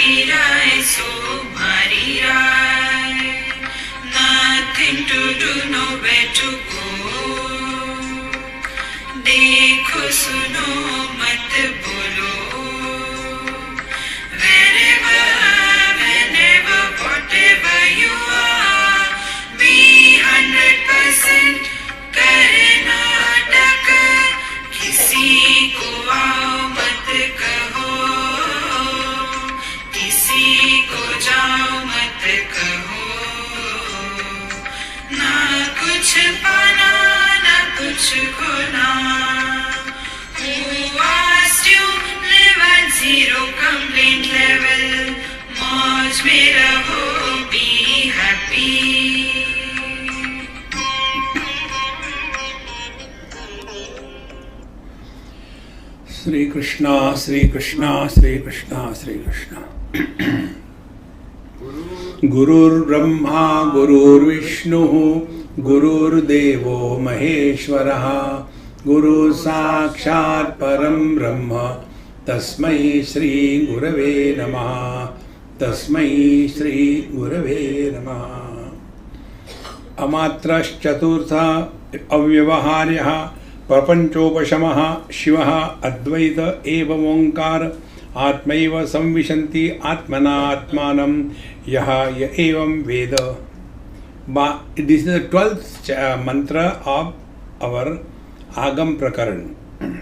Tumhari Rai, so Mari Rai. Nothing to do, nowhere to go. Dekho, suno, mat bolo. Wherever, whenever, whatever you are, be 100% Karnataka. किसी को आओ मत कहो, किसी को जाओ मत कहो. ना कुछ पाना, ना कुछ खोना. Who asked you live at zero complaint level? मौज में रहो, be happy. Sri Krishna, Sri Krishna, Sri Krishna, Sri Krishna. Gurur Brahma, Gurur Vishnu, Gurur Devo Maheshwaraha, Guru Sakshat Param Brahma, Tasmai Shri Gurave Namaha, Tasmai Shri Gurave Namaha. Amatrash Chaturtha Avyavaharyaha Prapanchopashamah Shivaha Advaita Eva Onkar Atmaiva Samvishanti Atmana Atmanam Yaha Ya Evam Veda. This is the 12th mantra of our Agam Prakaran,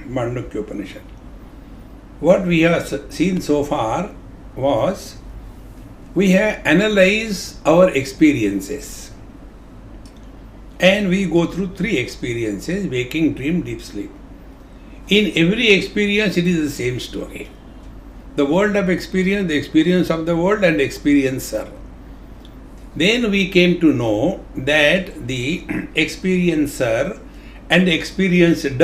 Mandukya Upanishad. What we have seen so far was we have analyzed our experiences. And we go through 3 experiences: waking, dream, deep sleep. In every experience, it is the same story. The world of experience, the experience of the world, and experiencer. Then we came to know that the experiencer and the experienced,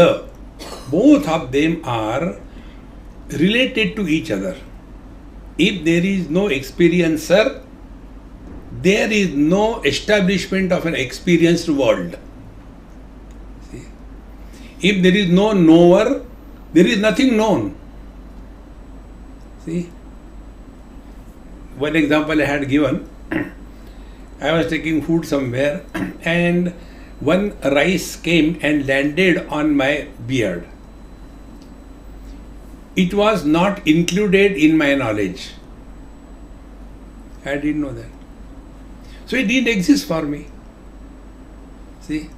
both of them are related to each other. If there is no experiencer, there is no establishment of an experienced world. See? If there is no knower, there is nothing known. See? One example I had given, I was taking food somewhere and one rice came and landed on my beard. It was not included in my knowledge. I didn't know that. So it didn't exist for me. See?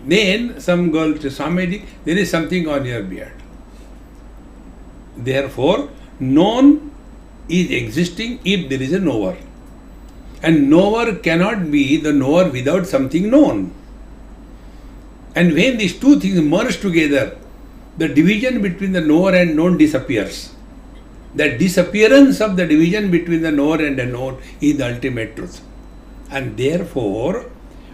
Then some girl to Swami, there is something on your beard. Therefore, known is existing if there is a knower. And knower cannot be the knower without something known. And when these two things merge together, the division between the knower and known disappears. The disappearance of the division between the knower and the known is the ultimate truth. And therefore,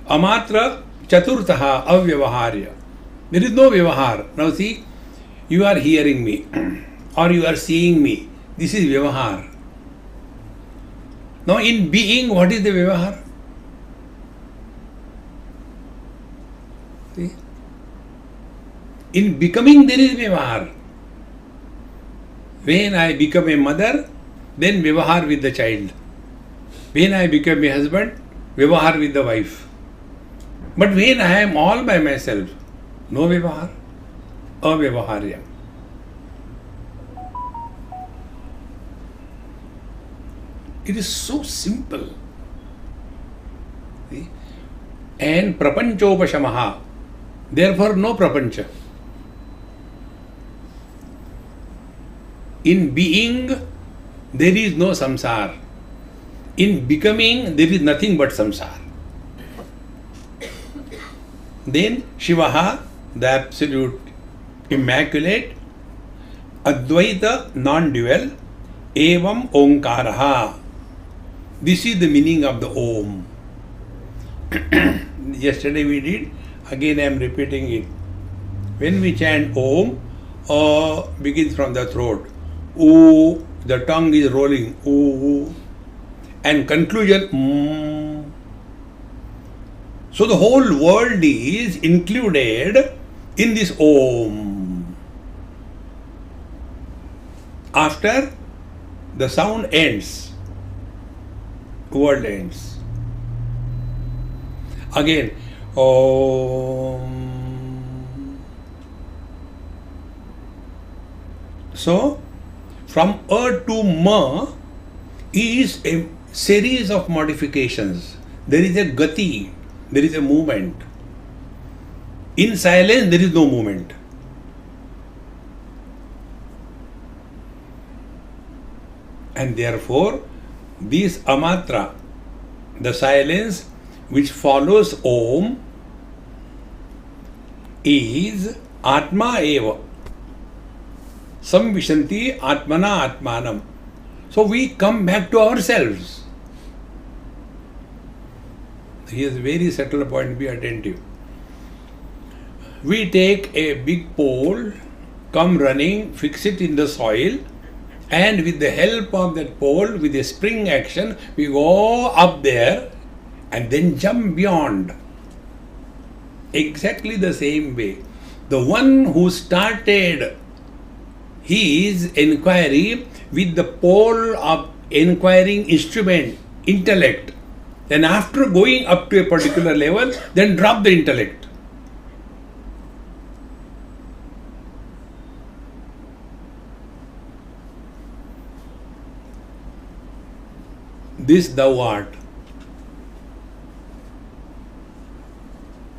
amatra chaturtaha avyavaharya. There is no vyavahar. Now see, you are hearing me or you are seeing me. This is vyavahar. Now in being, what is the vyavahar? See? In becoming, there is vyavahar. When I become a mother, then vyavahar with the child. When I become a husband, vyavahar with the wife. But when I am all by myself, no vyavahar, avyavaharya. It is so simple. See? And prapanchopashamaha, therefore no prapancha. In being, there is no samsara. In becoming, there is nothing but samsara. Then Shivaha, the absolute immaculate, Advaita, non-dual, Evam Onkaraha. This is the meaning of the Om. Yesterday we did, again I am repeating it. When we chant Om, begins from the throat. O, the tongue is rolling. O, and conclusion. So the whole world is included in this Om. After the sound ends. World ends. Again, Om. So, from A to Ma is a series of modifications. There is a gati, there is a movement. In silence, there is no movement. And therefore, this amatra, the silence which follows Om, is Atma eva. Samvishanti Atmana Atmanam. So we come back to ourselves. Here is a very subtle point, be attentive. We take a big pole, come running, fix it in the soil, and with the help of that pole, with a spring action, we go up there and then jump beyond. Exactly the same way. The one who started his inquiry with the pole of inquiring instrument, intellect, then after going up to a particular level, then drop the intellect. This thou art.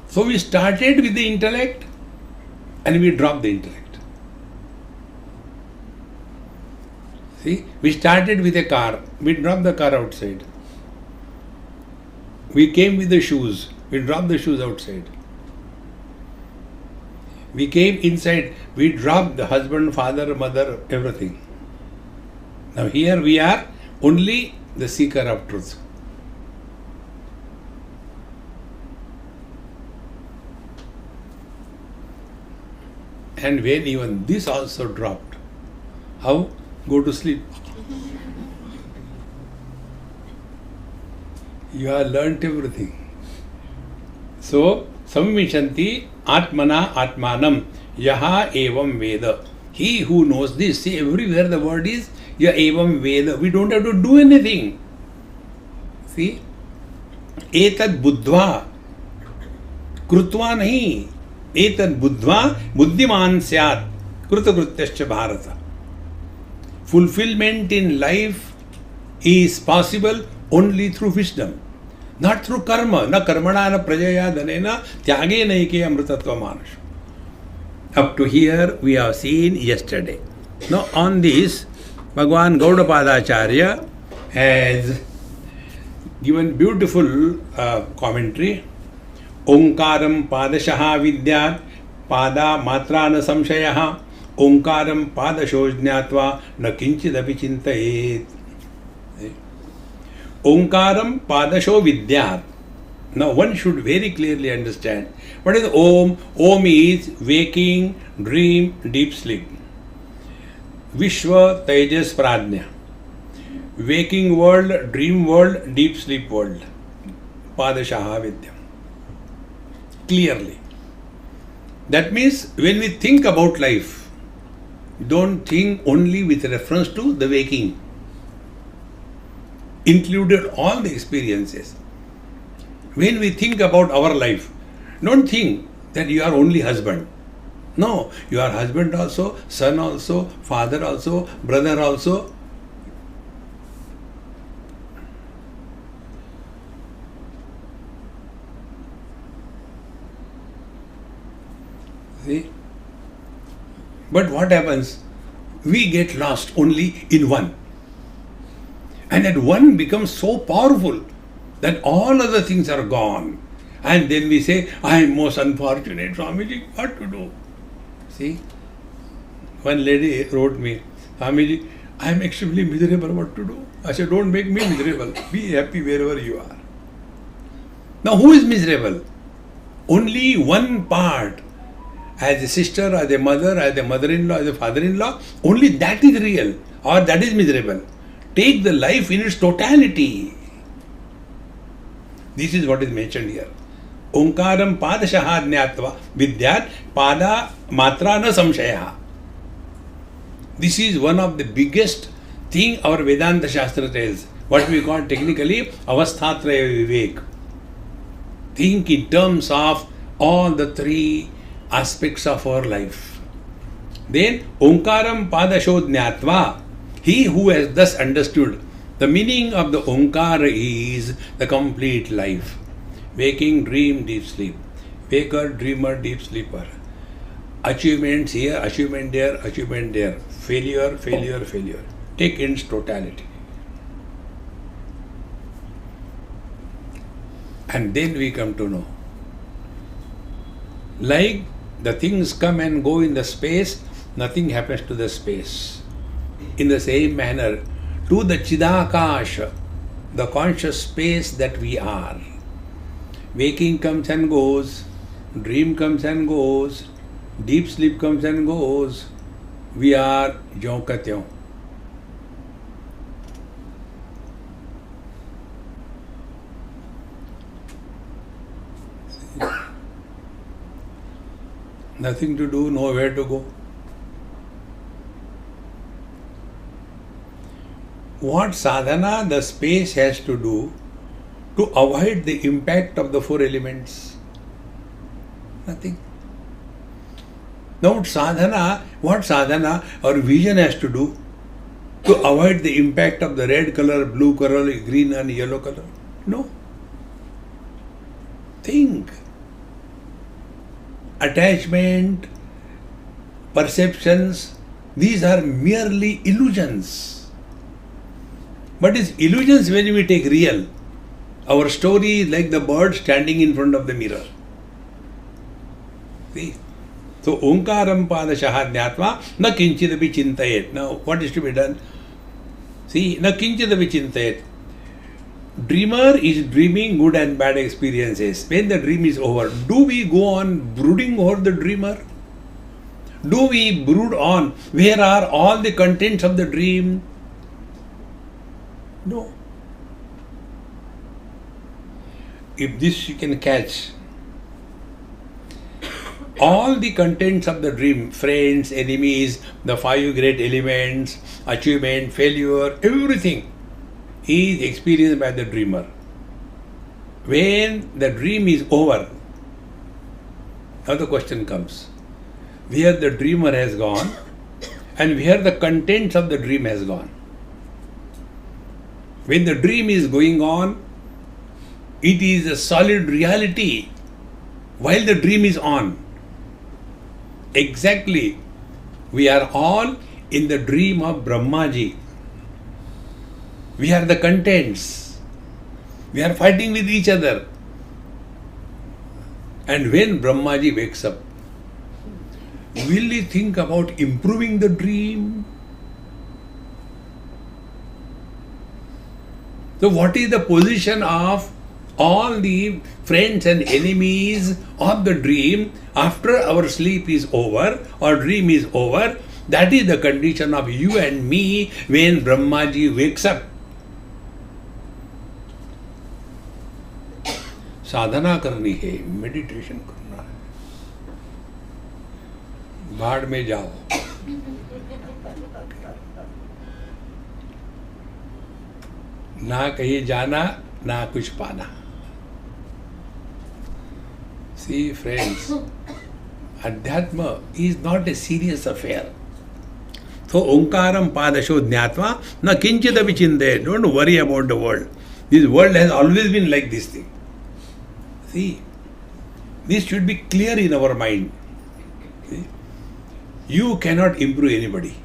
So we started with the intellect and we dropped the intellect. See, we started with a car, we dropped the car outside. We came with the shoes, we dropped the shoes outside. We came inside, we dropped the husband, father, mother, everything. Now here we are only the seeker of truth. And when even this also dropped, how? Go to sleep. You have learnt everything. So, Samvishanti Atmana Atmanam Yaha Evam Veda. He who knows this, see everywhere the word is Ya Evam Veda. We don't have to do anything. See? Etad Buddhva Krutva nahi. Etad Buddhva Buddhiman Syat Krutagrutyascha Bharata. Fulfillment in life is possible only through wisdom, not through karma. Na karmana na prajaya dhanena tyage naike amrutatva manasha. Up to here we have seen yesterday. Now on this, Bhagavan Gaudapadacharya has given beautiful commentary. Omkaram padashaha vidyat pada matrana samshayaha. Omkaram padasho jnatva na kinchidapi chintayet. Omkaram padasho vidyat. Now one should very clearly understand what is Om. Om is waking, dream, deep sleep. Vishwa, Tejas, Pradnya. Waking world, dream world, deep sleep world. Padashaha vidyam. Clearly. That means when we think about life, don't think only with reference to the waking. Included all the experiences. When we think about our life, don't think that you are only husband. No, you are husband also, son also, father also, brother also. See? But what happens? We get lost only in one. And that one becomes so powerful that all other things are gone. And then we say, I am most unfortunate, Swamiji, what to do? See? One lady wrote me, Swamiji, I am extremely miserable, what to do? I said, don't make me miserable. Be happy wherever you are. Now who is miserable? Only one part. As a sister, as a mother, as a mother-in-law, as a father-in-law, only that is real or that is miserable. Take the life in its totality. This is what is mentioned here. Omkaram padashaha jnatva vidyat pada matra na samshayaha. This is one of the biggest thing our Vedanta Shastra tells, what we call technically Avasthatraya Vivek. Think in terms of all the three aspects of our life. Then, Omkaram Padasho Jnatva, he who has thus understood the meaning of the Omkara is the complete life. Waking, dream, deep sleep. Waker, dreamer, deep sleeper. Achievements here, achievement there, achievement there. Failure, failure, failure. Take its totality. And then we come to know. Like the things come and go in the space, nothing happens to the space. In the same manner, to the Chidakasha, the conscious space that we are. Waking comes and goes, dream comes and goes, deep sleep comes and goes. We are jyon ka tyon. Nothing to do, nowhere to go. What sadhana the space has to do to avoid the impact of the four elements? Nothing. Now what sadhana or vision has to do to avoid the impact of the red color, blue color, green and yellow color? No. Think. Attachment, perceptions, these are merely illusions. But it's illusions when we take real. Our story is like the bird standing in front of the mirror. See? So, Omkaram Padashaha Jnatva na kinchidapi chintayet. Now, what is to be done? See, na kinchidapi chintayet. Dreamer is dreaming good and bad experiences. When the dream is over, do we go on brooding over the dreamer? Do we brood on where are all the contents of the dream? No. If this you can catch, all the contents of the dream, friends, enemies, the five great elements, achievement, failure, everything is experienced by the dreamer. When the dream is over, now the question comes, where the dreamer has gone and where the contents of the dream has gone. When the dream is going on, it is a solid reality while the dream is on. Exactly, we are all in the dream of Brahmaji. We are the contents. We are fighting with each other. And when Brahmaji wakes up, will he think about improving the dream? So what is the position of all the friends and enemies of the dream after our sleep is over or dream is over? That is the condition of you and me when Brahmaji wakes up. साधना करनी है, meditation करना है, बाढ़ में जाओ. ना कहीं जाना, ना कुछ पाना. See friends, Adhyatma is not a serious affair. So Omkaram Padasho Jnatva na kinchidapi chinte. Don't worry about the world. This world has always been like this thing. See, this should be clear in our mind. See? You cannot improve anybody.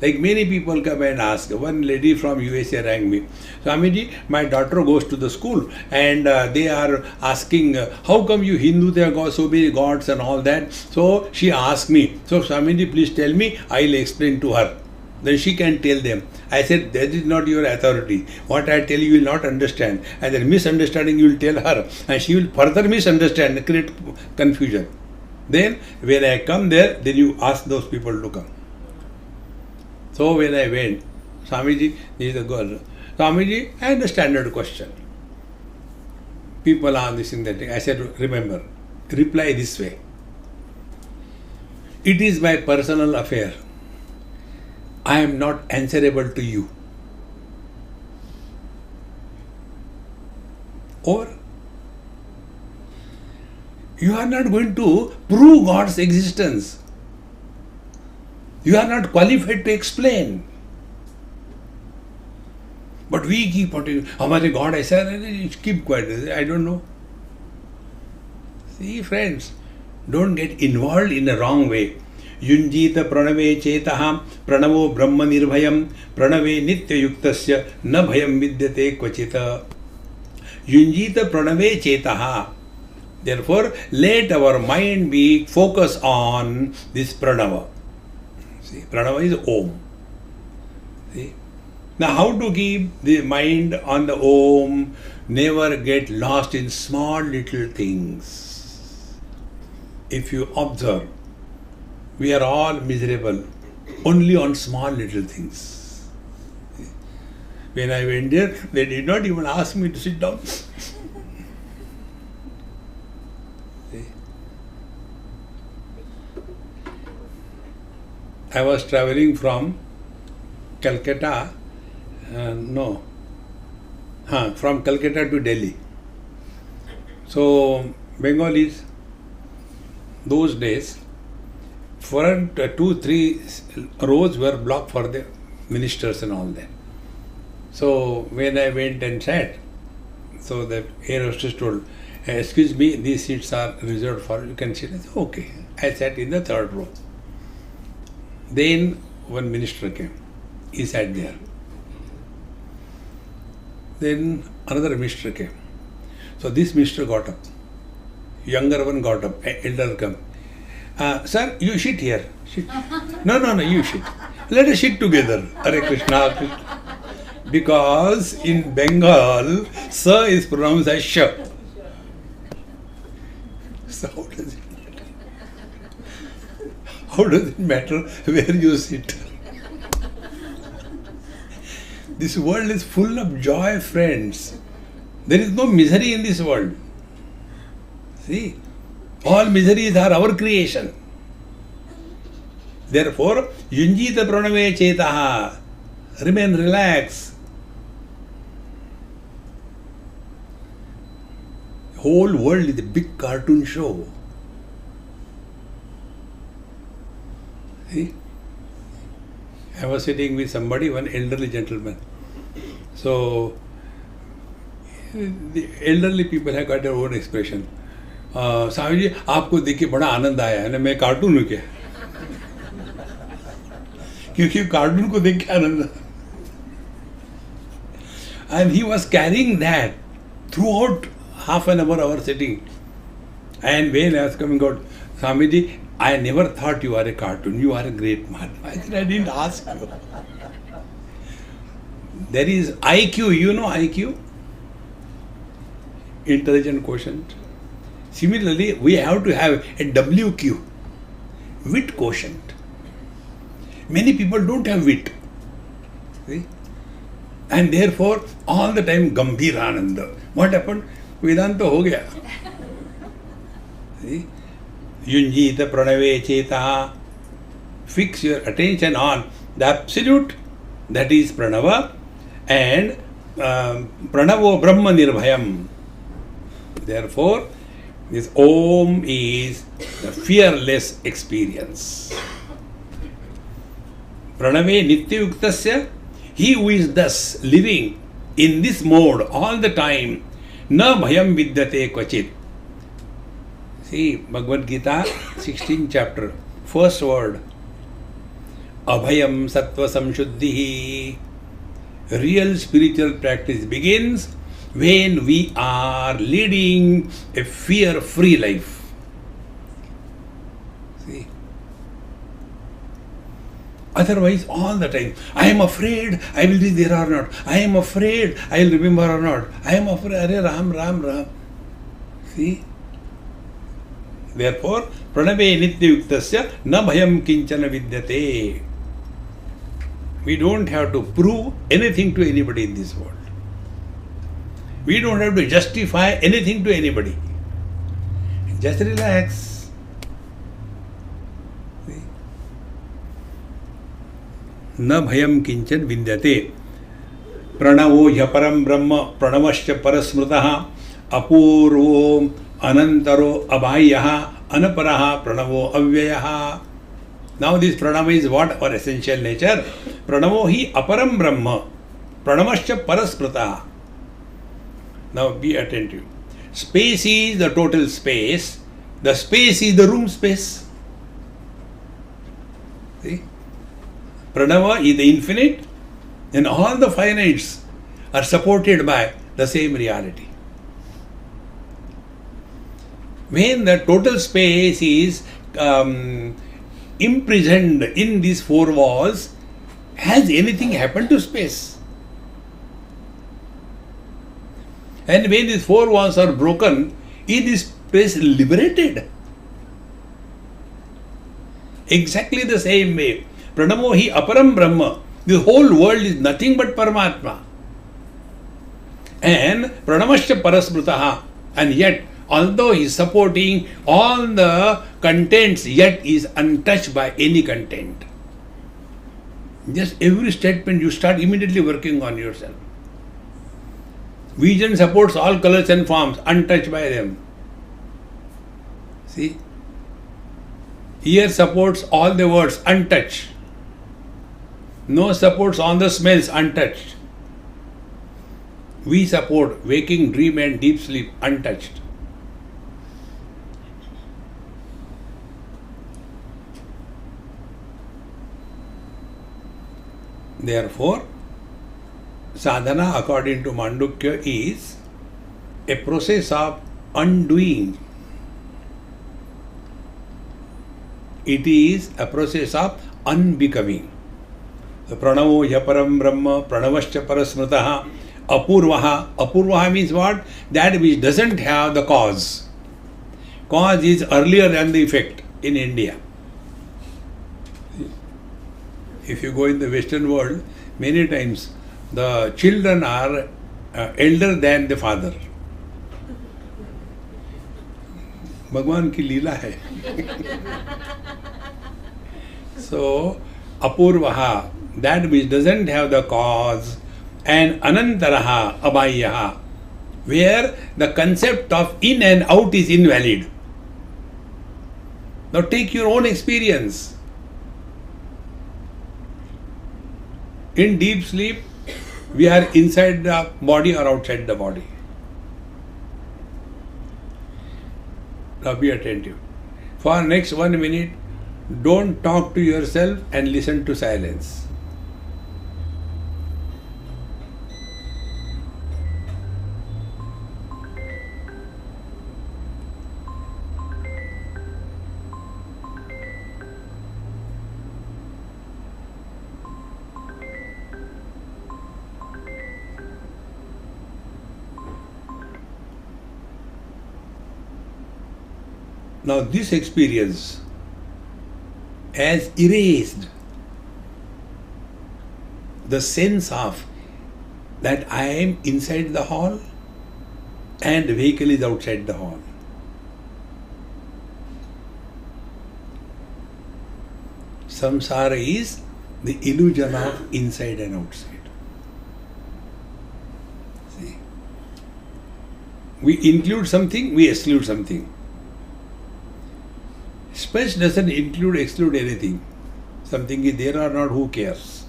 Like many people come and ask. One lady from USA rang me. Swamiji, my daughter goes to the school and they are asking, how come you Hindu, there are so many gods and all that. So she asked me, so Swamiji, please tell me, I'll explain to her. Then she can tell them. I said, that is not your authority. What I tell you will not understand. And then misunderstanding you will tell her. And she will further misunderstand and create confusion. Then when I come there, then you ask those people to come. So when I went, Swamiji, this is the girl. Swamiji, I had a standard question. People are this and that thing. I said, remember, reply this way. It is my personal affair. I am not answerable to you. Or you are not going to prove God's existence. You are not qualified to explain. But we keep on telling, हमारे God ऐसा है, keep quiet. I don't know. See, friends, don't get involved in a wrong way. युञ्जीत प्रणवे चेतः प्रणवो ब्रह्म निर्भयं प्रणवे नित्ययुक्तस्य न भयं विद्यते क्वचित्. युञ्जीत प्रणवे चेतः. Therefore, let our mind be focused on this pranava. See, pranava is Om. See? Now, how to keep the mind on the Om? Never get lost in small little things. If you observe, we are all miserable only on small little things. When I went there, they did not even ask me to sit down. I was traveling from Calcutta, from Calcutta to Delhi. So, Bengalis, those days, front 2-3 rows were blocked for the ministers and all that. So, when I went and sat, so the air hostess told, excuse me, these seats are reserved for you, can sit. I said, okay. I sat in the 3rd row. Then one minister came. He sat there. Then another minister came. So this minister got up. Younger one got up. Elder come. Sir, you sit here. Sit. No, you sit. Let us sit together. Hare Krishna, Krishna. Because in Bengal, Sir is pronounced as Sh. So how does it matter where you sit? This world is full of joy, friends. There is no misery in this world. See, all miseries are our creation. Therefore, yunjita pranave chetaha. Remain relaxed. Whole world is a big cartoon show. See? I was sitting with somebody, one elderly gentleman. So, the elderly people have got their own expression. Swami ji आपको देख के बड़ा आनंद आया है ना, मैं cartoon हूँ क्या? क्योंकि कार्टून को देख के आनंद. And he was carrying that throughout half an hour sitting. And when I was coming out, Swami ji, I never thought you are a cartoon. You are a great man. I said, I didn't ask you. There is IQ. You know IQ? Intelligent quotient. Similarly, we have to have a WQ. Wit quotient. Many people don't have wit. See? And therefore, all the time, Gambhir Ananda. What happened? Vedanta ho gaya. See? Yunjita pranave cheta. Fix your attention on the absolute, that is pranava, and pranavo brahma nirbhayam. Therefore, this Om is the fearless experience. Pranave nityayuktasya, he who is thus living in this mode all the time, na bhayam vidyate kvachit. See, Bhagavad Gita, 16th chapter, first word. Abhayam sattva samshuddhi. Real spiritual practice begins when we are leading a fear-free life. See? Otherwise, all the time, I am afraid I will be there or not. I am afraid I will remember or not. I am afraid, Hare Ram, Ram, Ram. See? Therefore, pranave nityayuktasya na bhayam kinchana vidyate. We don't have to prove anything to anybody in this world. We don't have to justify anything to anybody. Just relax. See? न भयम किंचन विद्यते. प्रणवो ह्यपरम ब्रह्म प्रणवश्च परस्मृतः अपूर्वो अनंतरो अबाह्यः अनपरः प्रणवो अव्ययः. Now this pranava is what? Our essential nature. Pranavo hi aparam brahma pranavascha parasmrita. Now be attentive. Space is the total space. The space is the room space. See? Pranava is the infinite, and all the finites are supported by the same reality. When the total space is imprisoned in these four walls, has anything happened to space? And when these four walls are broken, is this space liberated? Exactly the same way. Pranamo hi aparam brahma. The whole world is nothing but Paramatma. And pranavascha parasmritaha. And yet, although he is supporting all the contents, yet is untouched by any content. Just every statement you start immediately working on yourself. Vision supports all colors and forms, untouched by them. See? Ear supports all the words, untouched. Nose supports all the smells, untouched. We support waking, dream and deep sleep, untouched. Therefore, sadhana according to Mandukya is a process of undoing. It is a process of unbecoming. The pranavo yaparam brahma pranavascha parasmritaha apurvaha. Apurvaha means what? That which doesn't have the cause. Cause is earlier than the effect in India. If you go in the Western world, many times the children are elder than the father. Bhagwan ki leela hai. So, apurvaha, that which doesn't have the cause, and anantaraha, abhayyaha, where the concept of in and out is invalid. Now take your own experience. In deep sleep, we are inside the body or outside the body. Now be attentive. For next 1 minute, don't talk to yourself and listen to silence. Now this experience has erased the sense of that I am inside the hall and the vehicle is outside the hall. Samsara is the illusion of inside and outside. See? We include something, we exclude something. Space doesn't include, exclude anything. Something is there or not, who cares?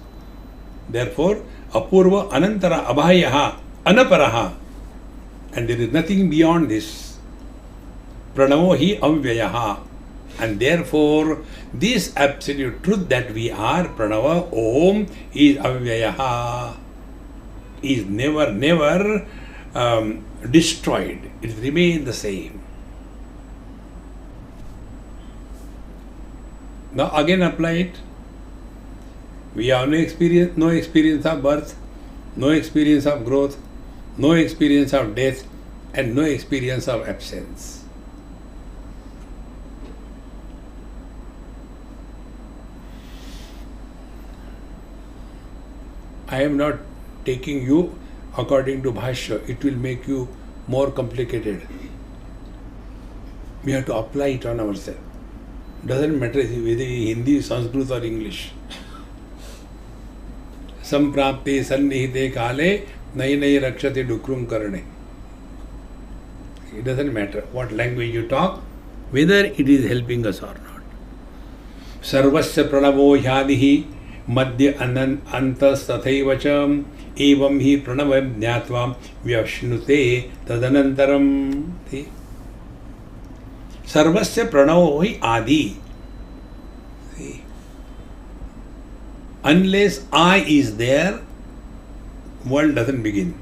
Therefore, apurva anantara abhayaha anaparaha. And there is nothing beyond this. Pranavo hi avyayaha. And therefore, this absolute truth that we are, pranava, om, is avyayaha, is never destroyed. It remains the same. Now again apply it. We have no experience of birth, no experience of growth, no experience of death, and no experience of absence. I am not taking you according to Bhashya. It will make you more complicated. We have to apply it on ourselves. Doesn't matter whether Hindi, Sanskrit or English. Samprapte sannihite kale nai nai rakshate dukrum karane. It doesn't matter what language you talk, whether it is helping us or not. Sarvasya pranavo hyadihi madhya antas tathaiva cha evam hi pranavam jnatva vyashnute tadanantaram. Sarvasya pranavo hi adi. Unless I is there, world doesn't begin.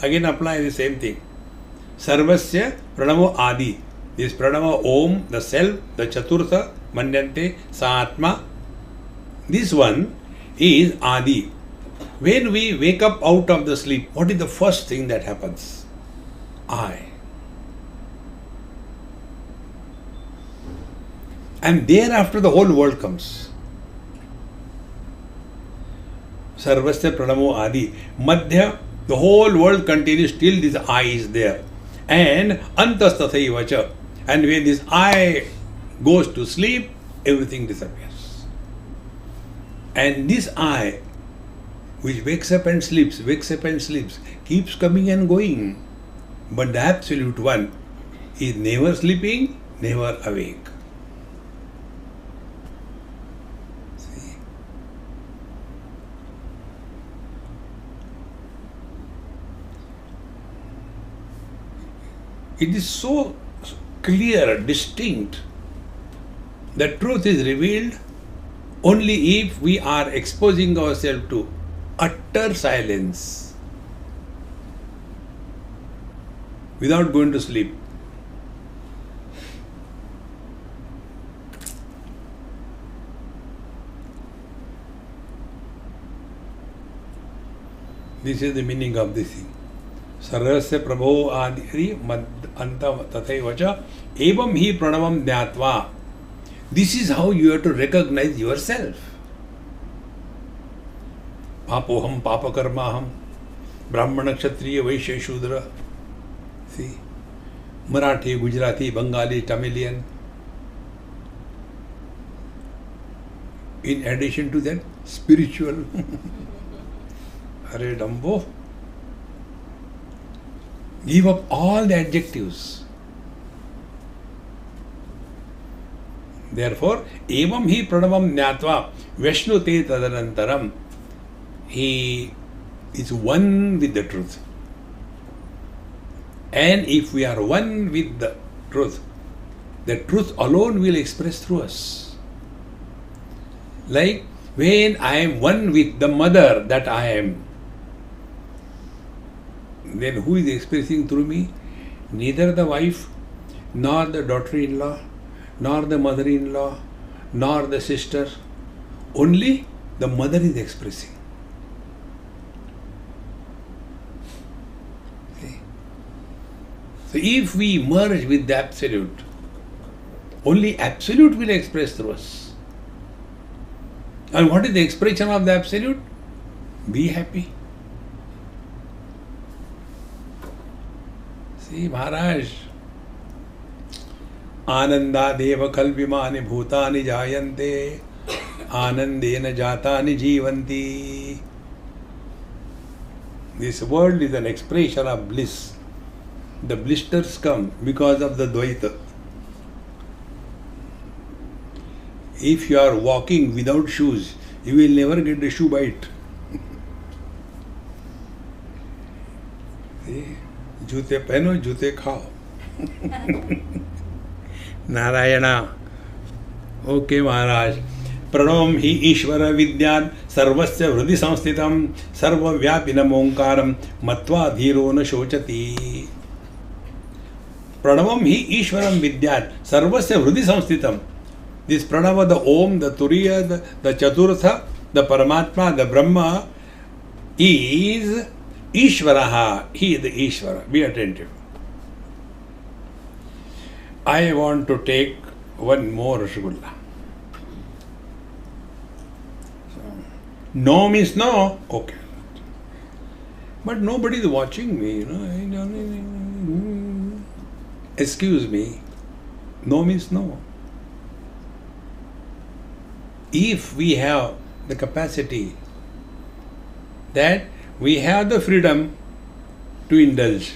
Again apply the same thing. Sarvasya pranavo adi. This pranava om, the self, the chaturtha, manyante, saatma. This one is adi. When we wake up out of the sleep, what is the first thing that happens? I. And thereafter the whole world comes. Sarvasya pranamo adi. Madhya, the whole world continues till this I is there. And antas tathaiva cha. And when this I goes to sleep, everything disappears. And this I, which wakes up and sleeps, keeps coming and going. But the Absolute One is never sleeping, never awake. See? It is so clear, distinct. The truth is revealed only if we are exposing ourselves to utter silence without going to sleep. This is the meaning of this thing. Sarvasya prabho adi anta tathaiva cha evam hi pranavam jnatva. This is how you have to recognize yourself. Papoham, papakarmaham, Brahmana, Kshatriya, Vaishya, Shudra. See? Marathi, Gujarati, Bengali, Tamilian. In addition to that, spiritual. Hare Dambo. Give up all the adjectives. Therefore, evam hi pranavam jnatva vyashnute tadanantaram. He is one with the truth. And if we are one with the truth alone will express through us. Like when I am one with the mother that I am, then who is expressing through me? Neither the wife, nor the daughter-in-law, nor the mother-in-law, nor the sister. Only the mother is expressing. See? So if we merge with the Absolute, only Absolute will express through us. And what is the expression of the Absolute? Be happy. See, Maharaj, Anandadeva kalvimani bhutani jayante Anandena jatani jivanti. This world is an expression of bliss. The blisters come because of the Dvaita. If you are walking without shoes, you will never get a shoe bite. जूते पहनो, जूते खाओ. Narayana. Okay महाराज. प्रणवम ही ईश्वर विद्यान सर्वस्य हृदि संस्थितम सर्वव्यापिनम ओंकारम मत्वा धीरो न शोचति. प्रणवम ही ईश्वरम विद्यान सर्वस्य हृदि संस्थितम. This pranava, the om, the turiya, the chaturtha, the paramatma, the brahma is Ishvaraha. He is the Ishvara. Be attentive. I want to take one more Rasgulla. No means no. Okay. But nobody is watching me, Excuse me. No means no. If we have the capacity that we have the freedom to indulge.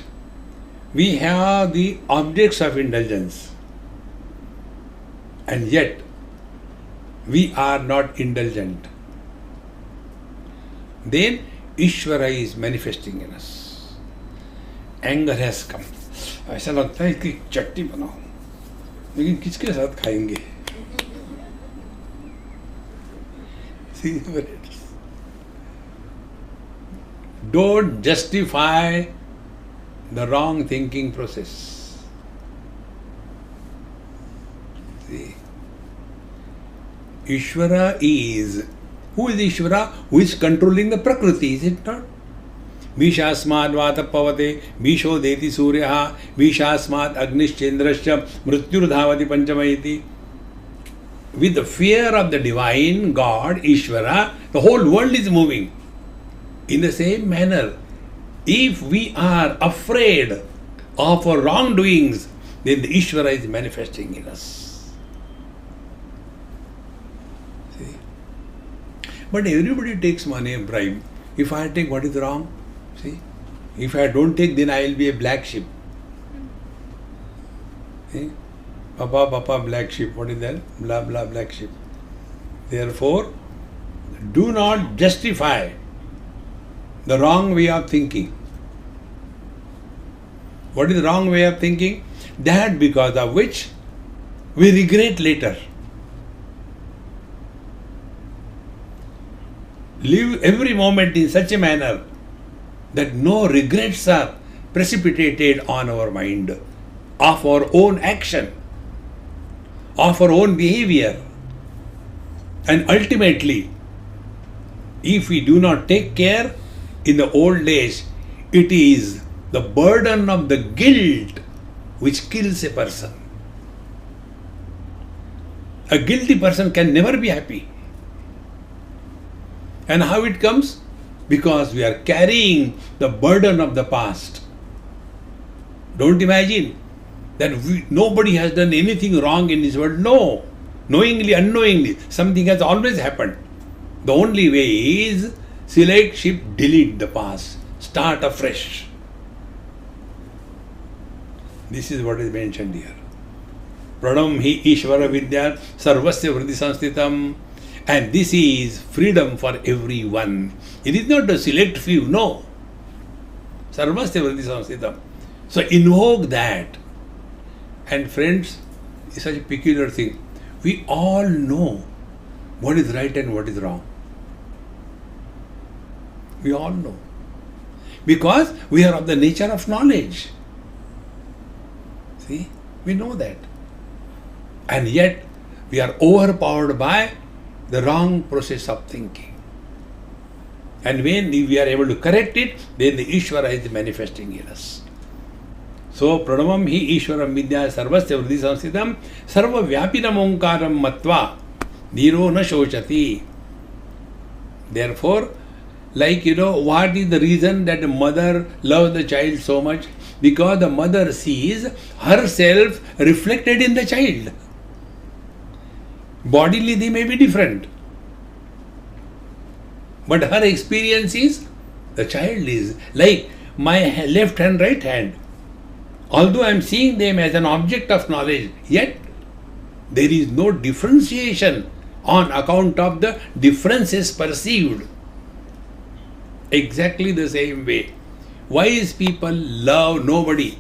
We have the objects of indulgence. And yet, we are not indulgent. Then, Ishvara is manifesting in us. Anger has come. ऐसा लगता है कि चट्टी बनाओ, लेकिन किसके साथ खाएंगे? See, don't justify the wrong thinking process. See, Ishvara is, who is Ishvara? Who is controlling the Prakriti, is it not? Vishasmad vata pavate, Visho deti suryaha, Vishasmad agnischendrascha, mrityurdhavati panchamayiti. With the fear of the divine God, Ishvara, the whole world is moving. In the same manner, if we are afraid of our wrongdoings, then the Ishvara is manifesting in us. See? But everybody takes money and bribe. If I take, what is wrong? See? If I don't take, then I will be a black sheep. See? Papa, black sheep. What is that? Blah, blah, black sheep. Therefore, do not justify the wrong way of thinking. What is the wrong way of thinking? That because of which we regret later. Live every moment in such a manner that no regrets are precipitated on our mind of our own action, of our own behavior. And ultimately, if we do not take care, in the old days, it is the burden of the guilt which kills a person. A guilty person can never be happy. And how it comes? Because we are carrying the burden of the past. Don't imagine that nobody has done anything wrong in this world. No. Knowingly, unknowingly, something has always happened. The only way is select, shift, delete the past. Start afresh. This is what is mentioned here. Pranam hi Ishvara Vidya Sarvasya Vriddhi Sansthitam. And this is freedom for everyone. It is not a select few, no. Sarvasya Vriddhi Sansthitam. So invoke that. And friends, it's such a peculiar thing. We all know what is right and what is wrong. We all know. Because we are of the nature of knowledge. See, we know that. And yet, we are overpowered by the wrong process of thinking. And when we are able to correct it, then the Ishvara is manifesting in us. So, Pranamam hi Ishvaram Vidya Sarvasya Vriddhi Sansthitam Sarva Vyapinam Omkaram Matva Niro na Shochati. Therefore, like, what is the reason that a mother loves the child so much? Because the mother sees herself reflected in the child. Bodily they may be different. But her experience is, the child is like my left hand, right hand. Although I am seeing them as an object of knowledge, yet there is no differentiation on account of the differences perceived. Exactly the same way. Wise people love nobody.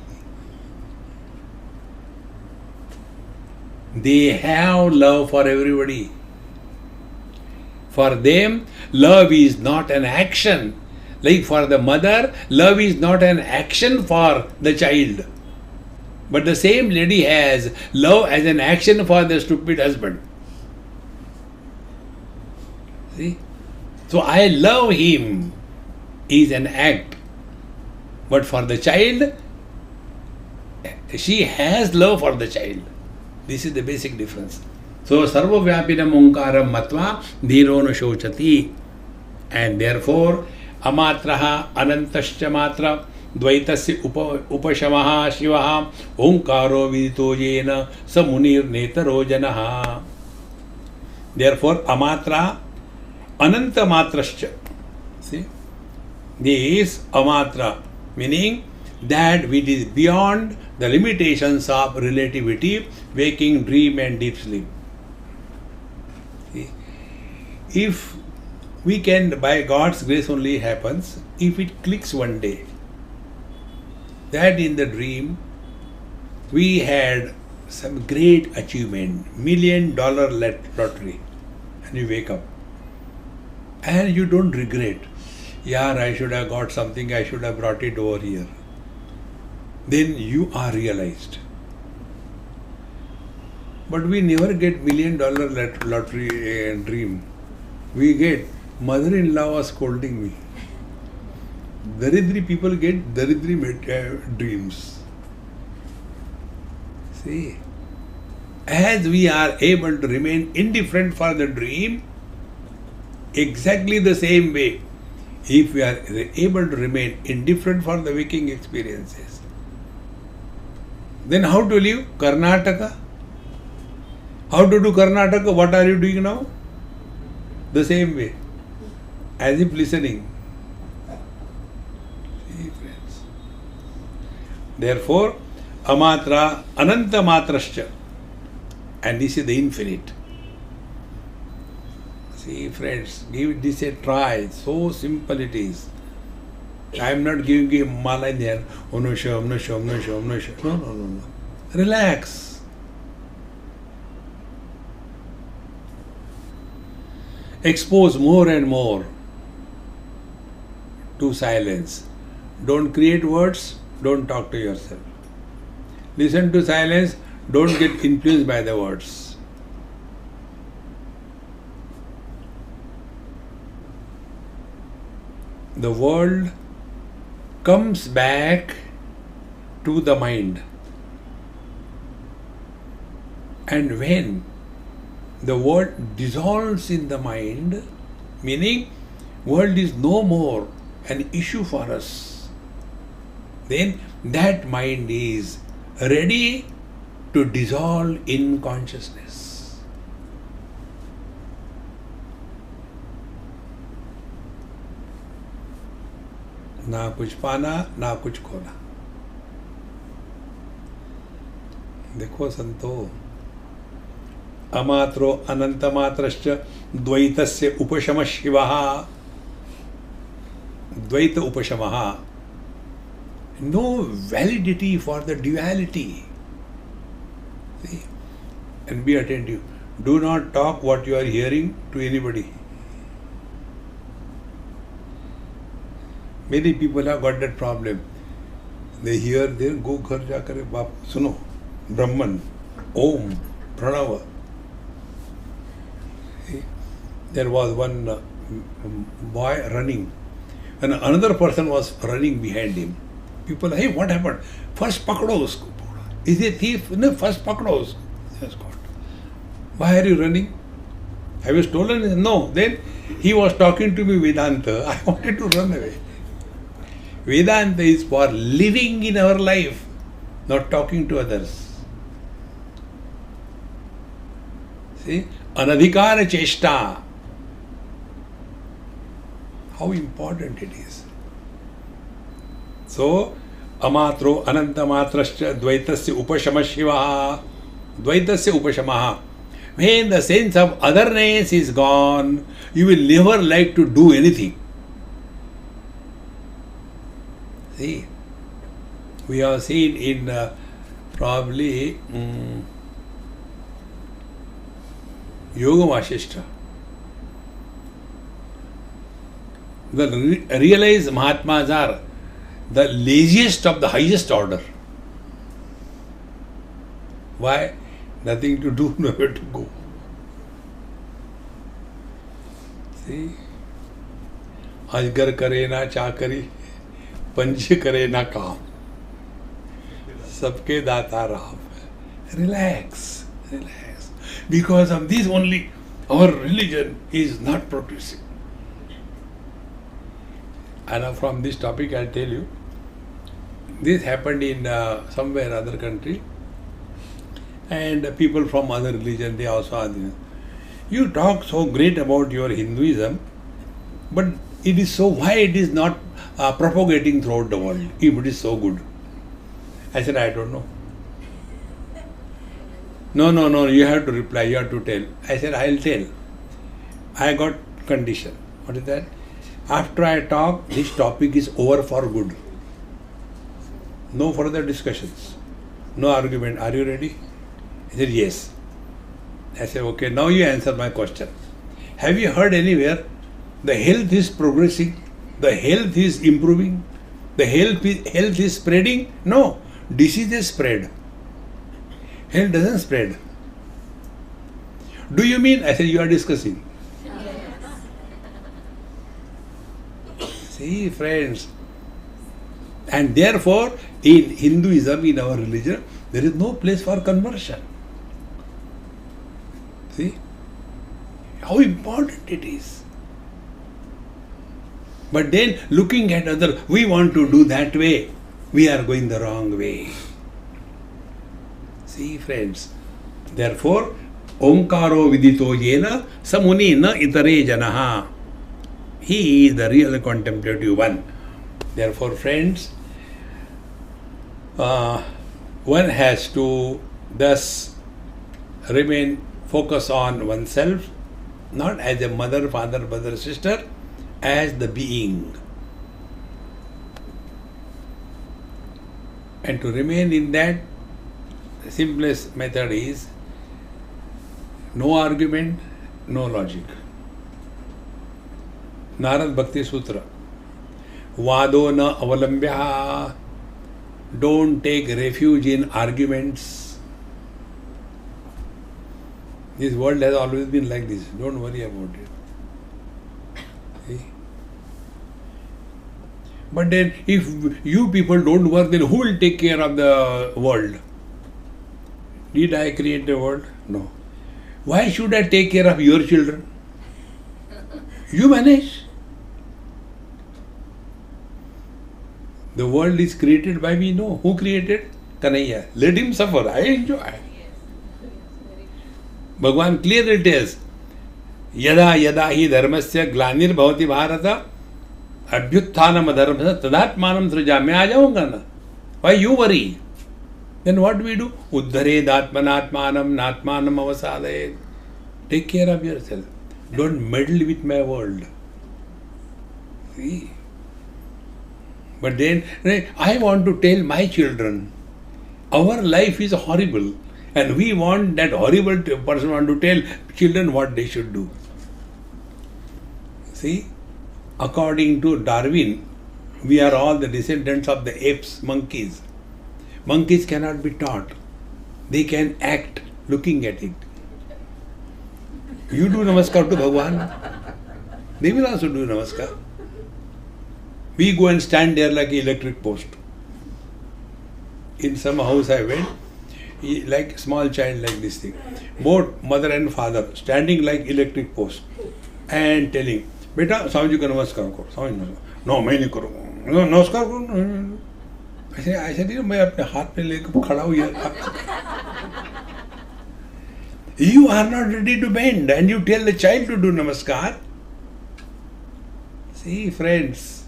They have love for everybody. For them, love is not an action. Like for the mother, love is not an action for the child. But the same lady has love as an action for the stupid husband. See? So I love him is an act. But for the child, she has love for the child. This is the basic difference. So, Sarva Vyapinam Omkaram Matva Dhiro na Shochati. And therefore, Amatraha Anantascha Matra Dvaitasya Upashamaha Shivaha Omkaro Vidito Jena Samunir Netaro Janaha. Therefore, Amatra Ananta Matrascha. See? This amatra, meaning that which is beyond the limitations of relativity, waking, dream and deep sleep. See? If we can, by God's grace only happens, if it clicks one day, that in the dream we had some great achievement, $1 million lottery, and you wake up and you don't regret, yeah, I should have got something, I should have brought it over here. Then you are realized. But we never get $1 million lottery dream. We get, mother-in-law was scolding me. Daridri people get daridri dreams. See, as we are able to remain indifferent for the dream, exactly the same way, if we are able to remain indifferent for the waking experiences, then how to live Karnataka? How to do Karnataka? What are you doing now? The same way, as if listening. See, friends. Therefore, amatra ananta matrascha, and this is the infinite. See, friends, give this a try. So simple it is. I am not giving you a mala in there. Om Namah Shivaya, Om Namah Shivaya, Om Namah Shivaya, Om Namah Shivaya. No. Relax. Expose more and more to silence. Don't create words, don't talk to yourself. Listen to silence, don't get influenced by the words. The world comes back to the mind. And when the world dissolves in the mind, meaning world is no more an issue for us, then that mind is ready to dissolve in consciousness. ना कुछ पाना ना कुछ खोना. देखो संतो, अमात्रो अनंतमात्रश्च द्वैतस्य उपशमः शिवः. Dvaita upashamaha. No validity for the duality. See? And be attentive. Do not talk what you are hearing to anybody. Many people have got that problem. They hear, they go ghar ja kare baap suno, Brahman, Om, Pranava. See? There was one boy running, and another person was running behind him. People, hey, what happened? First pakdo usko. Is he a thief? No, first pakdo usko. Yes, God. Why are you running? Have you stolen? No. Then he was talking to me Vedanta. I wanted to run away. Vedanta is for living in our life, not talking to others. See? Anadhikara cheshta. How important it is. So, amatro anantamatrascha dvaitasya upashama shivaha. Dvaitasya upashamaha. When the sense of otherness is gone, you will never like to do anything. See, we have seen in probably Yoga Vasishta, the realized Mahatmas are the laziest of the highest order. Why? Nothing to do, nowhere to go. See? Ajgar kare na chakari, पंच करे ना काम, सबके दाता Ram. Relax, relax. Because of this only our religion is not progressing. And from this topic I'll tell you, this happened in somewhere other country, and people from other religion, they also are there. You talk so great about your Hinduism, but it is so, why it is not propagating throughout the world, if it is so good? I said, I don't know. No, you have to reply, you have to tell. I said, I'll tell. I got condition. What is that? After I talk, this topic is over for good. No further discussions. No argument. Are you ready? He said, yes. I said, okay, now you answer my question. Have you heard anywhere the health is progressing, the health is improving, the health is spreading? No. Diseases spread. Health doesn't spread. Do you mean? I said, you are discussing. See, friends. And therefore, in Hinduism, in our religion, there is no place for conversion. See? How important it is. But then, looking at other, we want to do that way. We are going the wrong way. See, friends. Therefore, Omkaro vidito yena samuni na itare janaha. He is the real contemplative one. Therefore, friends, one has to thus remain focused on oneself, not as a mother, father, brother, sister, as the being. And to remain in that, the simplest method is no argument, no logic. Narad Bhakti Sutra. Vado na avalambya. Don't take refuge in arguments. This world has always been like this. Don't worry about it. See? But then, if you people don't work, then who will take care of the world? Did I create the world? No. Why should I take care of your children? You manage. The world is created by me, no. Who created? Kanhaiya. Let him suffer. I enjoy. Bhagavan clearly tells, Yada yada hi dharmasya glanir bhavati bharata abhyutthanam adharmasya tadatmanam srija. Main aa jaunga na. Why you worry? Then what do we do? Uddhare datmanatmanam natmanam avasadaye. Take care of yourself. Don't meddle with my world. See? But then, I want to tell my children, our life is horrible, and we want that horrible person want to tell children what they should do. See, according to Darwin, we are all the descendants of the apes, monkeys. Monkeys cannot be taught. They can act looking at it. You do namaskar to Bhagavan, they will also do namaskar. We go and stand there like an electric post. In some house I went, like small child like this thing. Both mother and father standing like electric post and telling, Beta, Swami ka namaskar karo. Swami namaskar. No, मैं नहीं करूँगा. No, नमस्कार करो. I said, मैं अपने हाथ में लेकर खड़ा हूँ यार. You are not ready to bend and you tell the child to do namaskar. See, friends.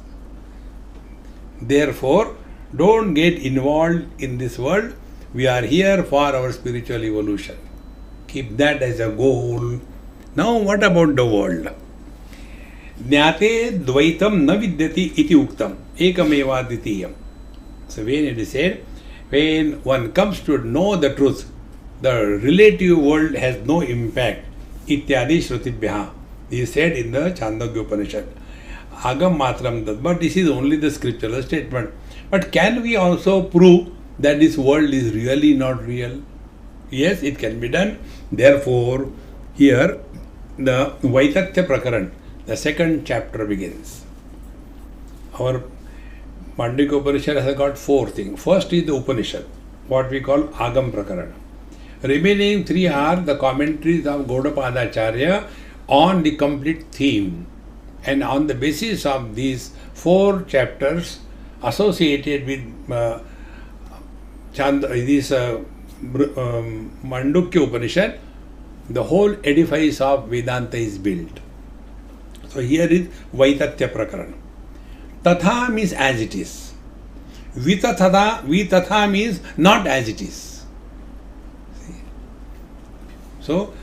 Therefore, don't get involved in this world. We are here for our spiritual evolution. Keep that as a goal. Now, what about the world? Jnate dvaitam na vidyati iti uktam ekameva dvitiyam. So, when it is said, when one comes to know the truth, the relative world has no impact. Ityadi shrutibhya. He is said in the Mandukya Upanishad. Agam matram dat. But this is only the scriptural statement. But can we also prove that this world is really not real? Yes, it can be done. Therefore, here the Vaitatya Prakaran, the second chapter begins. Our Mandukya Upanishad has got 4 things. First is the Upanishad, what we call Agam Prakaran. Remaining 3 are the commentaries of Gaudapadacharya on the complete theme. And on the basis of these 4 chapters associated with Mandukya Upanishad, the whole edifice of Vedanta is built. So here is Vaitatya Prakaran. Tatha means as it is. Vitatha means not as it is. See? So,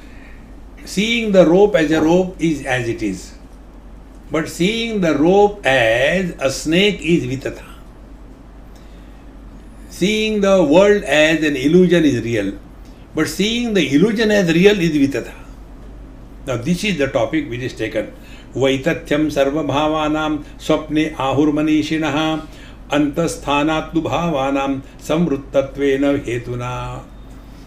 seeing the rope as a rope is as it is. But seeing the rope as a snake is vitatha. Seeing the world as an illusion is real. But seeing the illusion as real is vitatha. Now this is the topic which is taken. Vaitatyam sarva bhavanam swapne ahur manishinaha antasthanattu bhavanam samvruttatvena hetuna.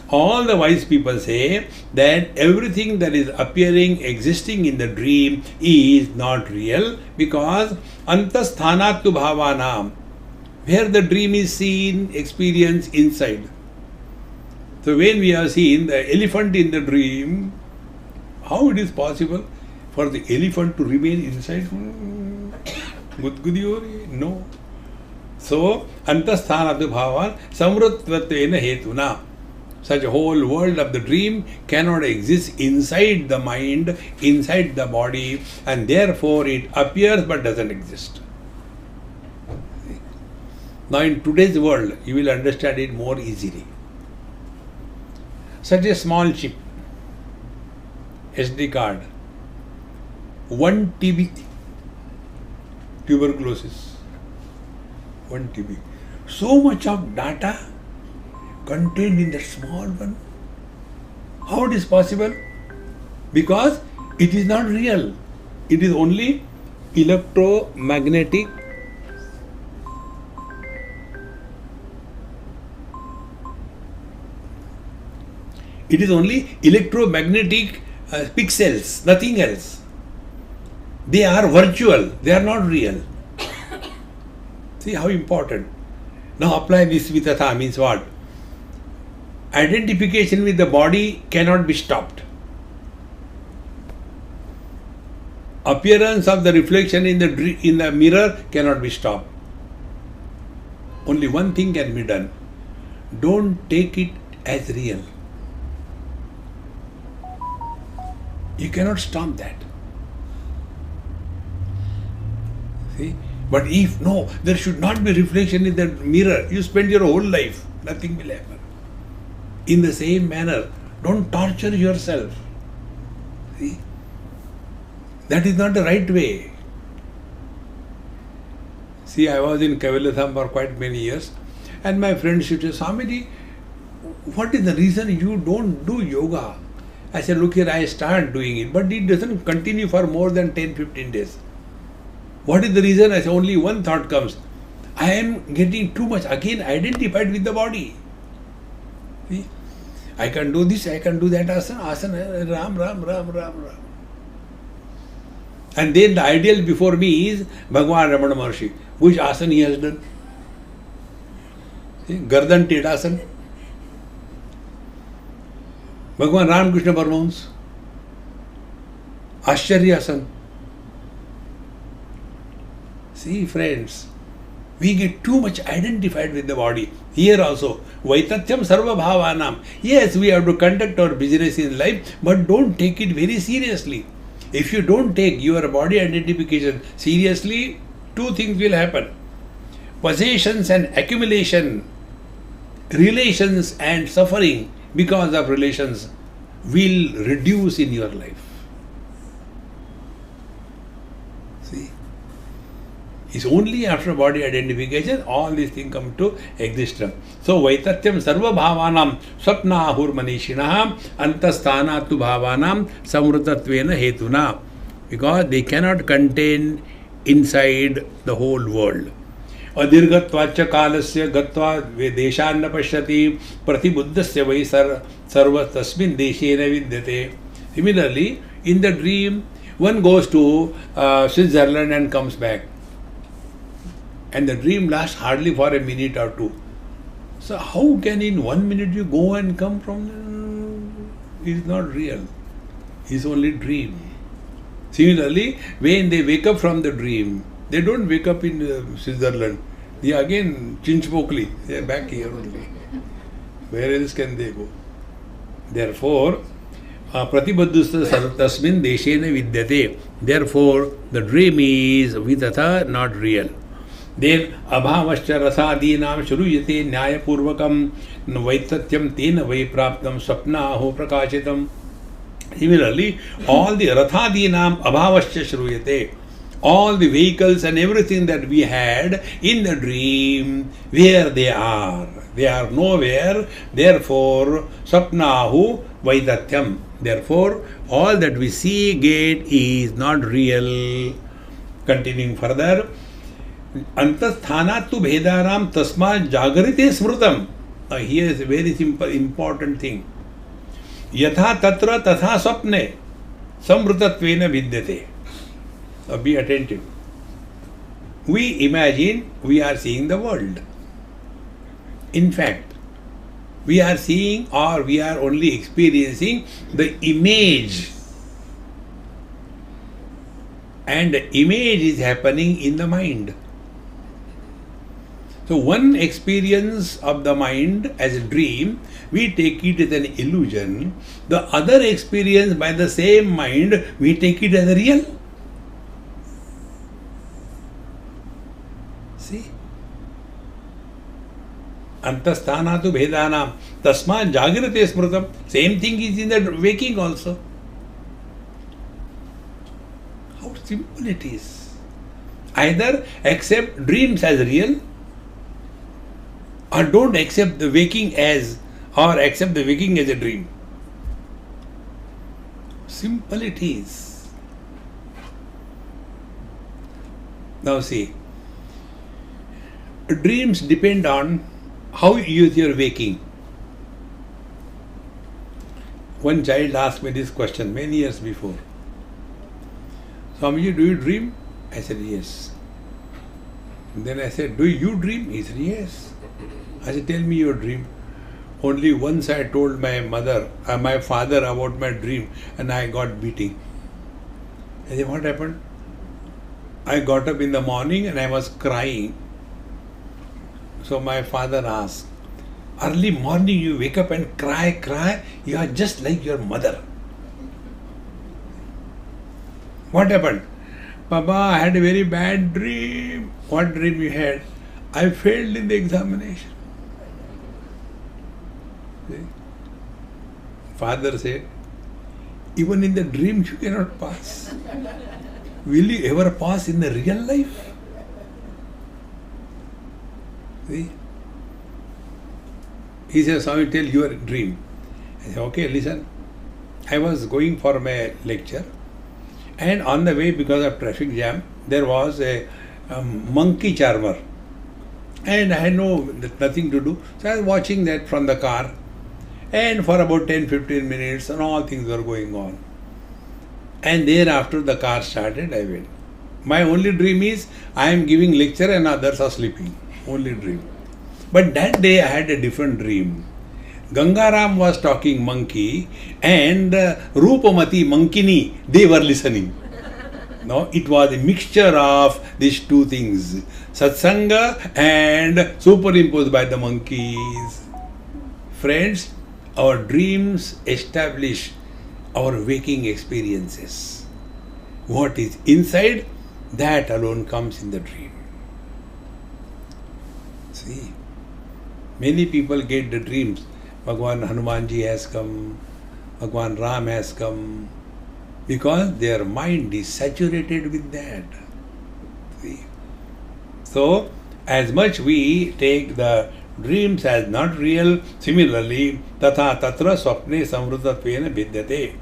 All the wise people say that everything that is appearing, existing in the dream is not real because antasthanattu bhavanam, where the dream is seen, experienced inside. So when we have seen the elephant in the dream, how it is possible for the elephant to remain inside? No. So, antasthanattu bhavan samvrutvatvena hetuna. Such a whole world of the dream cannot exist inside the mind, inside the body, and therefore it appears but doesn't exist. Now in today's world, you will understand it more easily. Such a small chip, SD card, 1 TB, tuberculosis, 1 TB. So much of data contained in that small one. How it is possible? Because it is not real. It is only electromagnetic pixels, nothing else. They are virtual, they are not real. See how important. Now apply this vitatha means what? Identification with the body cannot be stopped. Appearance of the reflection in the mirror cannot be stopped. Only one thing can be done. Don't take it as real. You cannot stop that. See? But if no, there should not be reflection in the mirror. You spend your whole life, nothing will happen. In the same manner, don't torture yourself. See? That is not the right way. See, I was in Kavalatham for quite many years, and my friends used to say, Swamiji, what is the reason you don't do yoga? I said, look here, I start doing it, but it doesn't continue for more than 10-15 days. What is the reason? I said, only one thought comes. I am getting too much again identified with the body. See? I can do this, I can do that asana, Ram, Ram, Ram, Ram, Ram. And then the ideal before me is Bhagwan Ramana Maharshi. Which asana he has done? See? Gardan Tedasana. Bhagwan Ramakrishna Paramahamsa. Ashcharyasana. See friends, we get too much identified with the body. Here also, Vaitatyam Sarva Bhavanam. Yes, we have to conduct our business in life, but don't take it very seriously. If you don't take your body identification seriously, two things will happen. Possessions and accumulation, relations and suffering because of relations will reduce in your life. See? It's only after body identification all these things come to existence. So Vaitatyam Sarva Bhavanam Swapna Ahur Manishinaha Antasthanattu Bhavanam Samvrutatvena Hetuna, because they cannot contain inside the whole world. Adirgatvacha kalasya gatva vedeshanna pashyati pratibuddhasya vai sarva tasmin deshena vidyate. Similarly, in the dream, one goes to Switzerland and comes back. And the dream lasts hardly for a minute or two. So how can in 1 minute you go and come from? It is not real. It is only dream. Similarly, when they wake up from the dream, they don't wake up in Switzerland. They are again Chinchpokli. They are back here only. Where else can they go? Therefore, Pratibuddhasya tasmin deshena vidyate. Therefore, the dream is vitatha, not real. Then abhavascha rasadinam shruyate nyayapurvakam vaitatyam tena vai praptam swapnaho prakashitam. Similarly, all the rathadinam abhavascha shruyate, all the vehicles and everything that we had in the dream, where they are nowhere, therefore swapnahu vaitatyam. Therefore, all that we see, get is not real. Continuing further, Antasthana tu bhedaram tasma jagrite smrutam. Here is a very simple, important thing. Yatha tatra tatha swapne samrutatvena vidyate. Be attentive. We imagine we are seeing the world. In fact, we are seeing or we are only experiencing the image. And the image is happening in the mind. So one experience of the mind as a dream, we take it as an illusion. The other experience by the same mind, we take it as a real. See? Antasthana tu bhedanam tasma jagrate smrutam. Same thing is in the waking also. How simple it is. Either accept dreams as real, or don't accept the waking as, or accept the waking as a dream. Simple it is. Now see, dreams depend on how you use your waking. One child asked me this question many years before. Swamiji, do you dream? I said, yes. And then I said, do you dream? He said, yes. I said, tell me your dream. Only once I told my father about my dream and I got beating. I said, what happened? I got up in the morning and I was crying. So my father asked, early morning you wake up and cry, you are just like your mother. What happened? Papa, I had a very bad dream. What dream you had? I failed in the examination. See? Father said, even in the dreams you cannot pass. Will you ever pass in the real life? See? He says, Swami, tell your dream. I said, okay, listen. I was going for my lecture, and on the way, because of traffic jam, there was a monkey charmer. And I had nothing to do. So I was watching that from the car. And for about 10-15 minutes, and all things were going on. And thereafter the car started, I went. My only dream is, I am giving lecture and others are sleeping. Only dream. But that day I had a different dream. Gangaram was talking monkey and Rupamati Mankini, they were listening. No, it was a mixture of these two things. Satsanga and superimposed by the monkeys. Friends, our dreams establish our waking experiences. What is inside, that alone comes in the dream. See, many people get the dreams. Bhagwan Hanumanji has come, Bhagwan Ram has come, because their mind is saturated with that. See? So, as much we take the dreams as not real, similarly, tatha tatra swapne samrutatvena vidyate.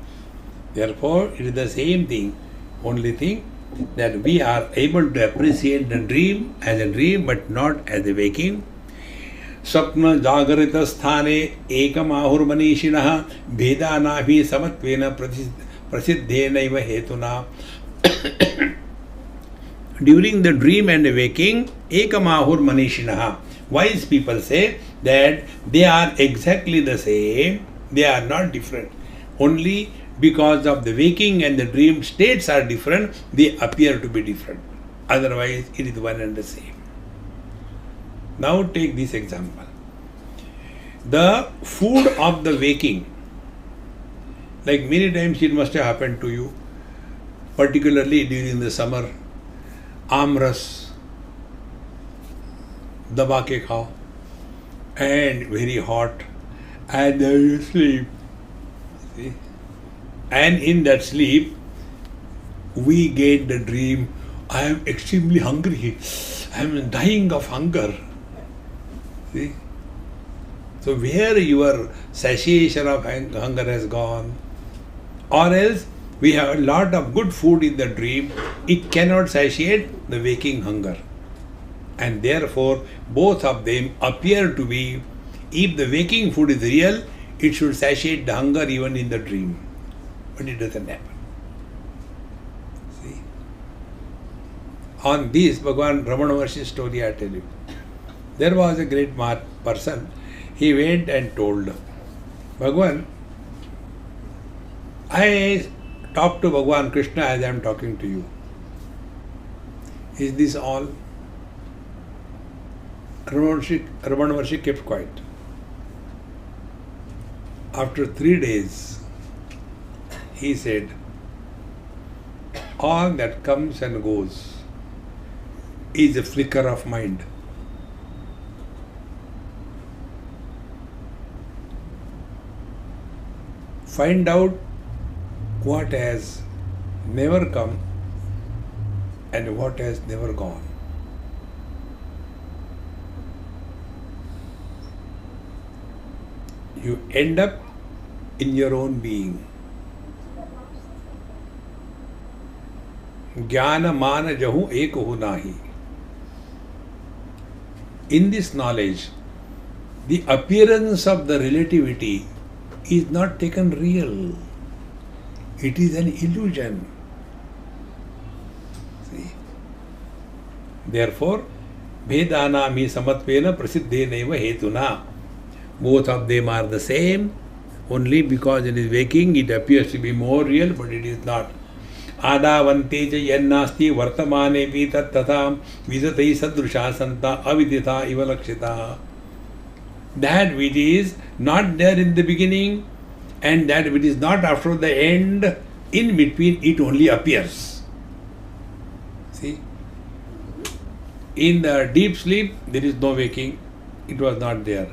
Therefore, it is the same thing. Only thing that we are able to appreciate the dream as a dream, but not as a waking. Swapna jagrita sthane ekam ahur manishinaha bhedanabhi samatvena prasiddhenaiva hetuna. During the dream and waking, ekam ahur manishinaha. Wise people say that they are exactly the same, they are not different. Only because of the waking and the dream states are different, they appear to be different. Otherwise, it is one and the same. Now take this example. The food of the waking, like many times it must have happened to you, particularly during the summer, amras, दबा के खाओ, and very hot, and then you sleep. See? And in that sleep, we get the dream, I am extremely hungry, I am dying of hunger. See? So where your satiation of hunger has gone, or else we have a lot of good food in the dream, it cannot satiate the waking hunger. And therefore, both of them appear to be, if the waking food is real, it should satiate the hunger even in the dream. But it doesn't happen. See? On this, Bhagavan Ramana Maharshi's story I tell you. There was a great person. He went and told Bhagavan, I talked to Bhagavan Krishna as I am talking to you. Is this all? Ramana Maharshi kept quiet. After 3 days, he said, all that comes and goes is a flicker of mind. Find out what has never come and what has never gone. You end up in your own being. Jnana mana jahu ekahu nahi. In this knowledge, the appearance of the relativity is not taken real. It is an illusion. See? Therefore, Vedanami samatvena prasiddheneva hetuna. Both of them are the same. Only because it is waking, it appears to be more real, but it is not. Adavante cha yannasti vartamane pi tat tatham vidatai sadrusha santa avidita iva lakshita. That which is not there in the beginning and that which is not after the end, in between it only appears. See? In the deep sleep, there is no waking. It was not there.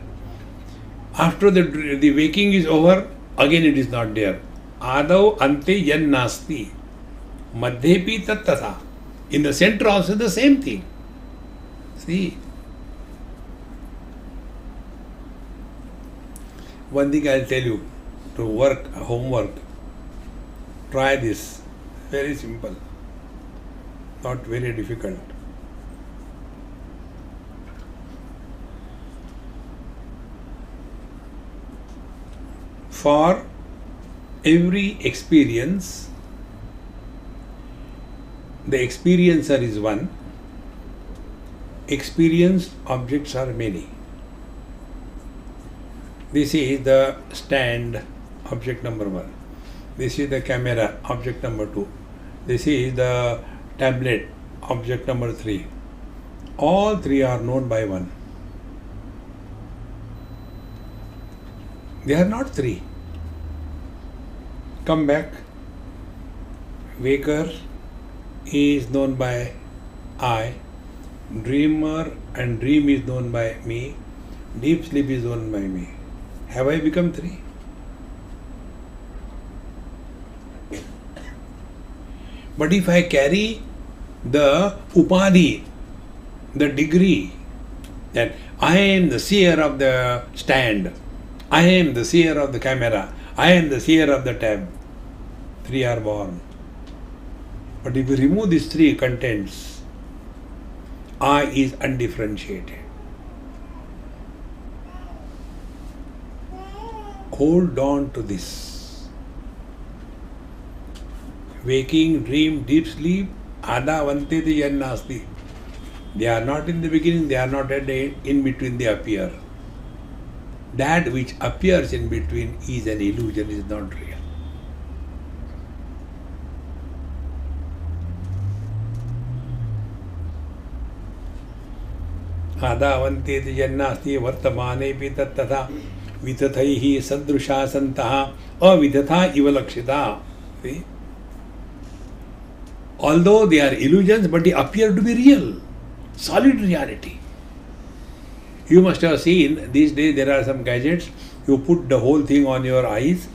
After the waking is over, again it is not there. Adav ante yan nasti. Madhepi tat tatha. In the center also the same thing. See? One thing I'll tell you, to work, homework, try this. Very simple. Not very difficult. For every experience, the experiencer is one, experienced objects are many. This is the stand, object number 1. This is the camera, object number 2. This is the tablet, object number 3. All three are known by one. They are not three. Come back. Waker is known by I. Dreamer and dream is known by me. Deep sleep is known by me. Have I become three? But if I carry the upadhi, the degree, that I am the seer of the stand, I am the seer of the camera, I am the seer of the tab, three are born. But if you remove these three contents, I is undifferentiated. Hold on to this. Waking, dream, deep sleep, ada vanteti yan nasti. They are not in the beginning, they are not at the end, in between they appear. That which appears in between is an illusion, is not real. Ada vanteti yan nasti vartamane pi tat tatha vitataihi sadrusha santaha avidatha iva lakshita. See? Although they are illusions, but they appear to be real, solid reality. You must have seen these days there are some gadgets, you put the whole thing on your eyes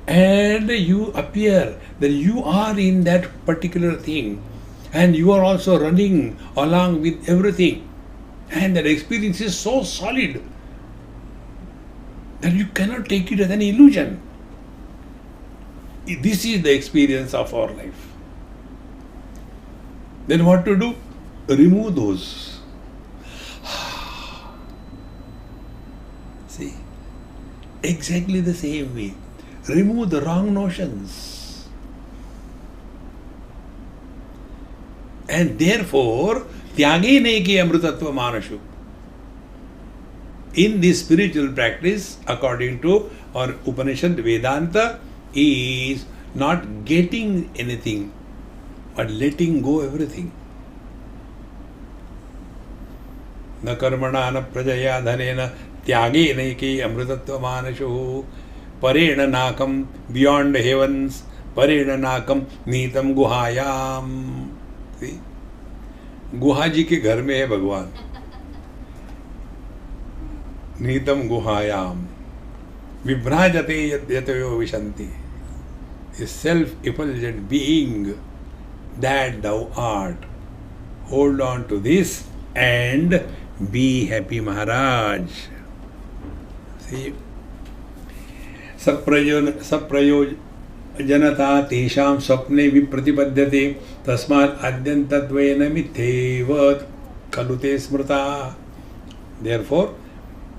and you appear that you are in that particular thing and you are also running along with everything, and that experience is so solid that you cannot take it as an illusion. This is the experience of our life. Then what to do? Remove those. See, exactly the same way. Remove the wrong notions. And therefore, tyage neke amrutatva manashu. In this spiritual practice, according to our Upanishad, Vedanta is not getting anything, but letting go everything. Na karmana na prajaya dhanena tyage neke amrutatva manashu. Parena nakam beyond the heavens, parena nakam nitam guhayam. See? गुहा जी के घर में है भगवान. नीतम गुहायाम विभ्राजते यतयो विशन्ति. A self-effulgent being that thou art. Hold on to this and be happy, Maharaj. See? सप्रयोजनता तेषां स्वप्ने विप्रतिपद्यते तस्मात् अद्यन्तत्वेन मिथ्येव खलु ते स्मृता. Therefore,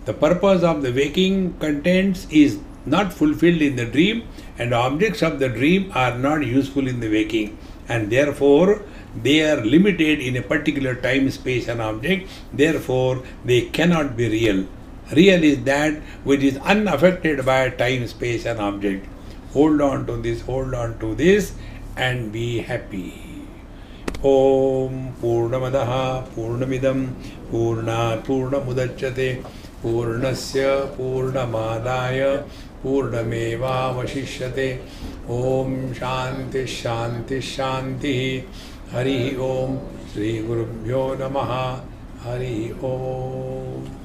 the purpose of the waking contents is not fulfilled in the dream, and objects of the dream are not useful in the waking, and therefore they are limited in a particular time, space and object. Therefore, they cannot be real. Real is that which is unaffected by time, space and object. Hold on to this and be happy. Om Purnamadaha Purnamidam Purnat Purnamudachyate Purnasya Purnamadaya Purnameva Vashishyate. Om Shanti Shanti Shanti. Hari Om. Shri Gurubhyo Namaha. Hari Om.